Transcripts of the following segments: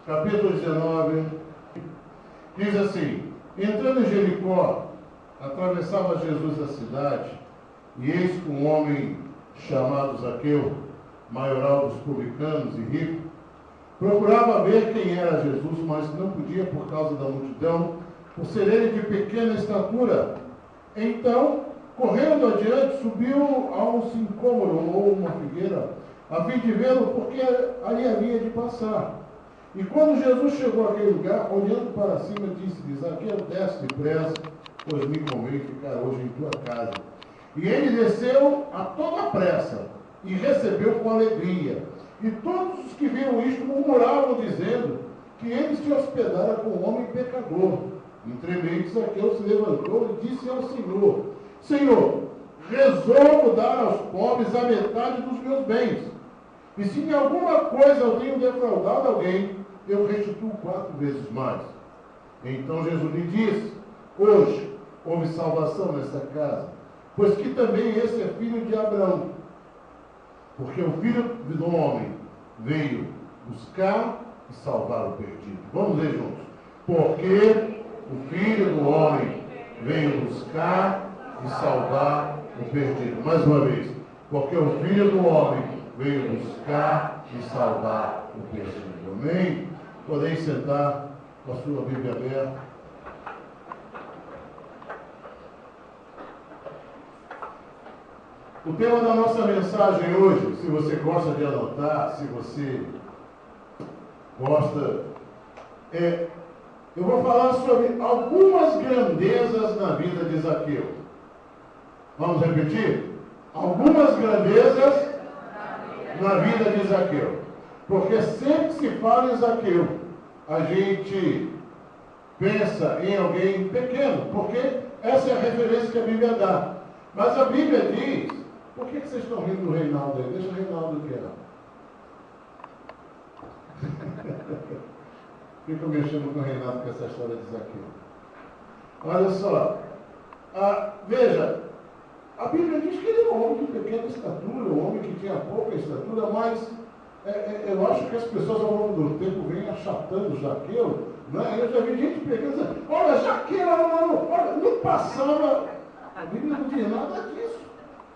capítulo 19, diz assim: entrando em Jericó, atravessava Jesus a cidade, e eis que um homem chamado Zaqueu, maioral dos publicanos e rico, procurava ver quem era Jesus, mas não podia por causa da multidão, por ser ele de pequena estatura. Então, correndo adiante, subiu a um sicômoro ou uma figueira, a fim de vê-lo, porque ali havia de passar. E quando Jesus chegou àquele lugar, olhando para cima, disse-lhe: Zaqueu, desce depressa, pois me convém ficar hoje em tua casa. E ele desceu a toda pressa e recebeu com alegria. E todos os que viram isto murmuravam, dizendo que ele se hospedara com um homem pecador. Entremeio, Zaqueu se levantou e disse ao Senhor: Senhor, resolvo dar aos pobres a metade dos meus bens. E se em alguma coisa eu tenho defraudado alguém, eu restituo 4 vezes mais. Então Jesus lhe disse: hoje houve salvação nesta casa, pois que também esse é filho de Abraão. Porque o Filho do Homem veio buscar e salvar o perdido. Vamos ler juntos. Porque o Filho do Homem veio buscar e salvar o perdido. Mais uma vez. Porque o Filho do Homem veio buscar e salvar o perdido. Amém? Podem sentar com a sua Bíblia aberta. O tema da nossa mensagem hoje, se você gosta de anotar, se você gosta, eu vou falar sobre algumas grandezas na vida de Zaqueu. Vamos repetir? Algumas grandezas na vida de Zaqueu. Porque sempre que se fala em Zaqueu, a gente pensa em alguém pequeno, porque essa é a referência que a Bíblia dá. Mas a Bíblia diz... Por que vocês estão rindo do Reinaldo aí? Deixa o Reinaldo quieto. Fica mexendo com o Reinaldo com essa história de Zaqueu. Olha só. Veja, a Bíblia diz que ele era um homem de pequena estatura, um homem que tinha pouca estatura, mas eu acho que as pessoas ao longo do tempo vêm achatando Zaqueu. Né? Eu já vi gente pegando e dizendo: olha, Zaqueu, olha, não passava. A Bíblia não diz nada disso.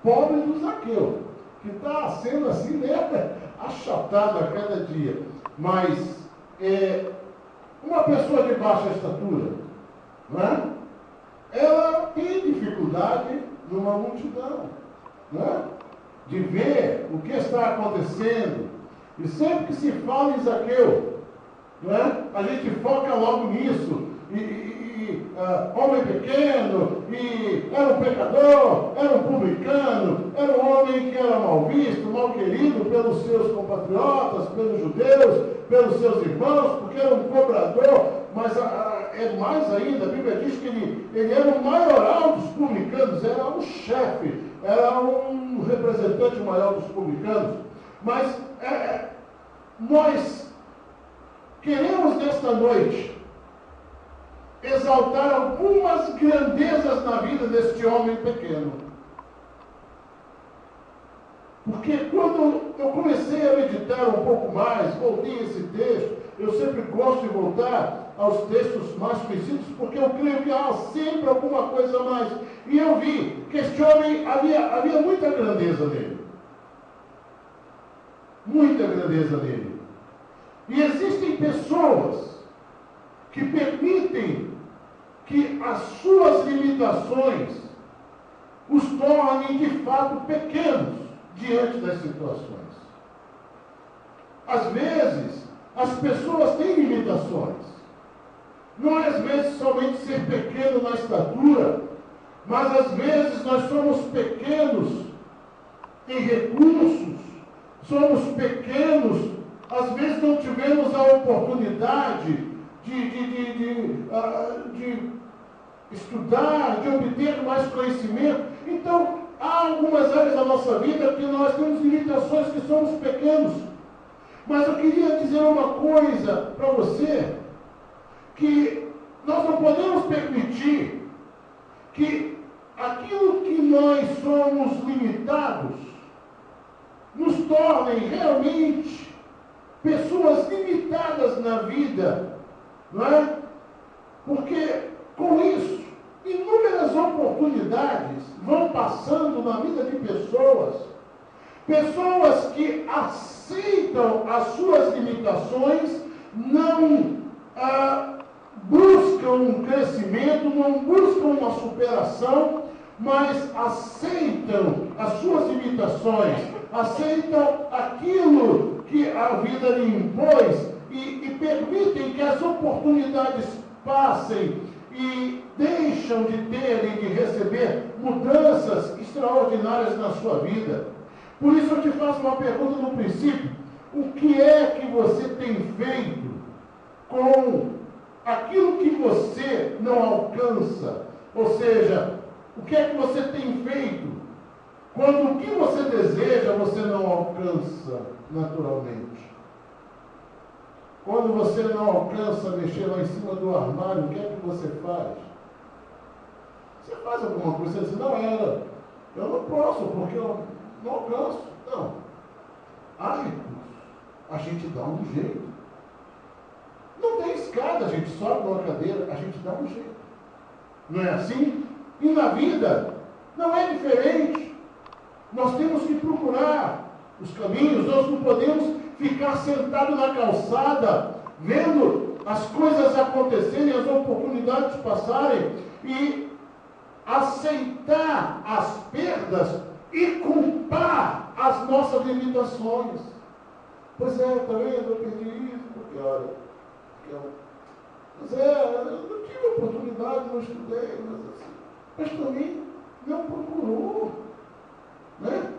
Pobre do Zaqueu, que está sendo assim, né, achatado a cada dia. Mas uma pessoa de baixa estatura, não é? Ela tem dificuldade numa multidão, não é? De ver o que está acontecendo. E sempre que se fala em Zaqueu, não é? A gente foca logo nisso. Homem pequeno, e era um pecador, era um publicano, era um homem que era mal visto, mal querido pelos seus compatriotas, pelos judeus, pelos seus irmãos, porque era um cobrador, mas é mais ainda, a Bíblia diz que ele era o maioral dos publicanos, era um chefe, era um representante maior dos publicanos. Mas nós queremos nesta noite exaltar algumas grandezas na vida deste homem pequeno. Porque quando eu comecei a meditar um pouco mais, voltei a esse texto, eu sempre gosto de voltar aos textos mais conhecidos, porque eu creio que há sempre alguma coisa a mais. E eu vi que este homem, havia muita grandeza nele. Muita grandeza nele. E existem pessoas que permitem que as suas limitações os tornem de fato pequenos diante das situações. Às vezes, as pessoas têm limitações. Não é às vezes somente ser pequeno na estatura, mas às vezes nós somos pequenos em recursos, somos pequenos, às vezes não tivemos a oportunidade de estudar, de obter mais conhecimento. Então, há algumas áreas da nossa vida que nós temos limitações, que somos pequenos. Mas eu queria dizer uma coisa para você, que nós não podemos permitir que aquilo que nós somos limitados nos tornem realmente pessoas limitadas limitadas na vida, não é? Porque com isso, inúmeras oportunidades vão passando na vida de pessoas que aceitam as suas limitações, não buscam um crescimento, não buscam uma superação, mas aceitam as suas limitações, aceitam aquilo que a vida lhe impôs e permitem que as oportunidades passem e deixam de ter e de receber mudanças extraordinárias na sua vida. Por isso eu te faço uma pergunta no princípio: o que é que você tem feito com aquilo que você não alcança? Ou seja, o que é que você tem feito quando o que você deseja você não alcança naturalmente? Quando você não alcança mexer lá em cima do armário, o que é que você faz? Você faz alguma coisa, você diz, não era, eu não posso, porque eu não alcanço. Não. Há recursos. A gente dá um jeito. Não tem escada, a gente sobe numa cadeira, a gente dá um jeito. Não é assim? E na vida, não é diferente. Nós temos que procurar os caminhos, nós não podemos ficar sentado na calçada, vendo as coisas acontecerem, as oportunidades passarem, e aceitar as perdas e culpar as nossas limitações. Pois é, está vendo? Eu perdi isso, porque olha, eu não tive oportunidade, não estudei, mas também não procurou, né?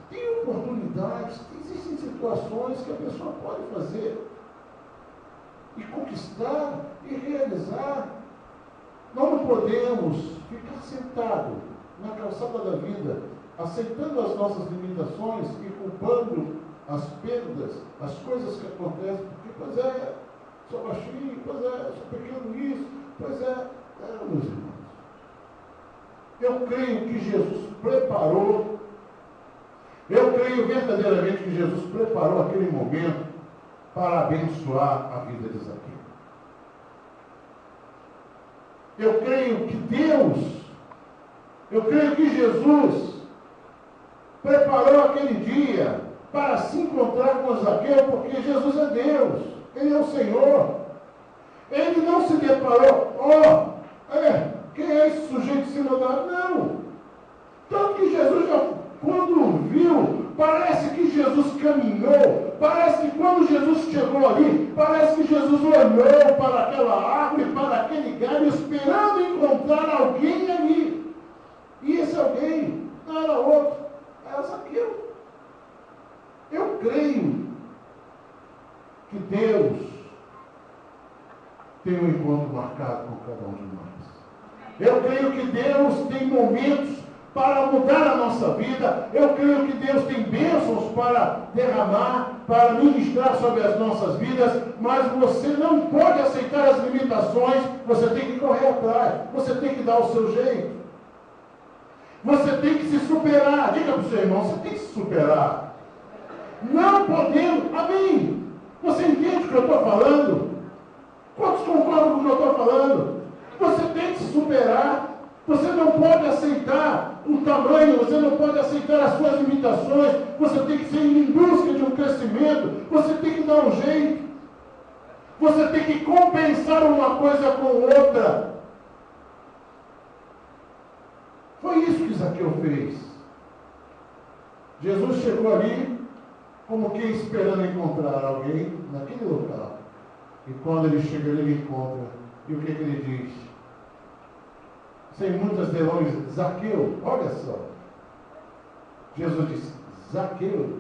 Tem oportunidades, existem situações que a pessoa pode fazer e conquistar e realizar. Nós não podemos ficar sentado na calçada da vida, aceitando as nossas limitações e culpando as perdas, as coisas que acontecem, porque, pois é, sou baixinho, pois é, sou pequeno isso, pois é, meus irmãos. Eu creio que Jesus preparou, eu creio verdadeiramente que Jesus preparou aquele momento para abençoar a vida de Zaqueu. Eu creio que Jesus preparou aquele dia para se encontrar com Zaqueu, porque Jesus é Deus, Ele é o Senhor. Ele não se deparou, quem é esse sujeito se mandar? Não. Tanto que Jesus já, quando viu, parece que Jesus caminhou, parece que quando Jesus chegou ali, parece que Jesus olhou para aquela árvore, para aquele galho, esperando encontrar alguém ali. E esse alguém não era outro, era Zaqueu. Eu creio que Deus tem um encontro marcado com cada um de nós. Eu creio que Deus tem momentos para mudar a nossa vida. Eu creio que Deus tem bênçãos para derramar, para ministrar sobre as nossas vidas, mas você não pode aceitar as limitações, você tem que correr atrás, você tem que dar o seu jeito. Você tem que se superar. Diga para o seu irmão, você tem que se superar. Não podemos, amém? Você entende o que eu estou falando? Quantos concordam com o que eu estou falando? Você tem que se superar. Você não pode aceitar o tamanho, você não pode aceitar as suas limitações, você tem que ser em busca de um crescimento, você tem que dar um jeito, você tem que compensar uma coisa com outra. Foi isso que Zaqueu fez. Jesus chegou ali, como quem esperando encontrar alguém naquele local. E quando ele chega ali, ele encontra. E o que ele diz? Sem muitas delongas, Zaqueu, olha só. Jesus disse, Zaqueu,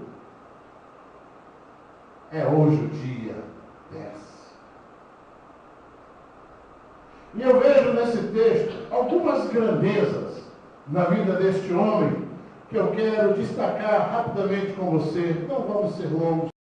é hoje o dia, desce. E eu vejo nesse texto algumas grandezas na vida deste homem que eu quero destacar rapidamente com você. Não vamos ser longos.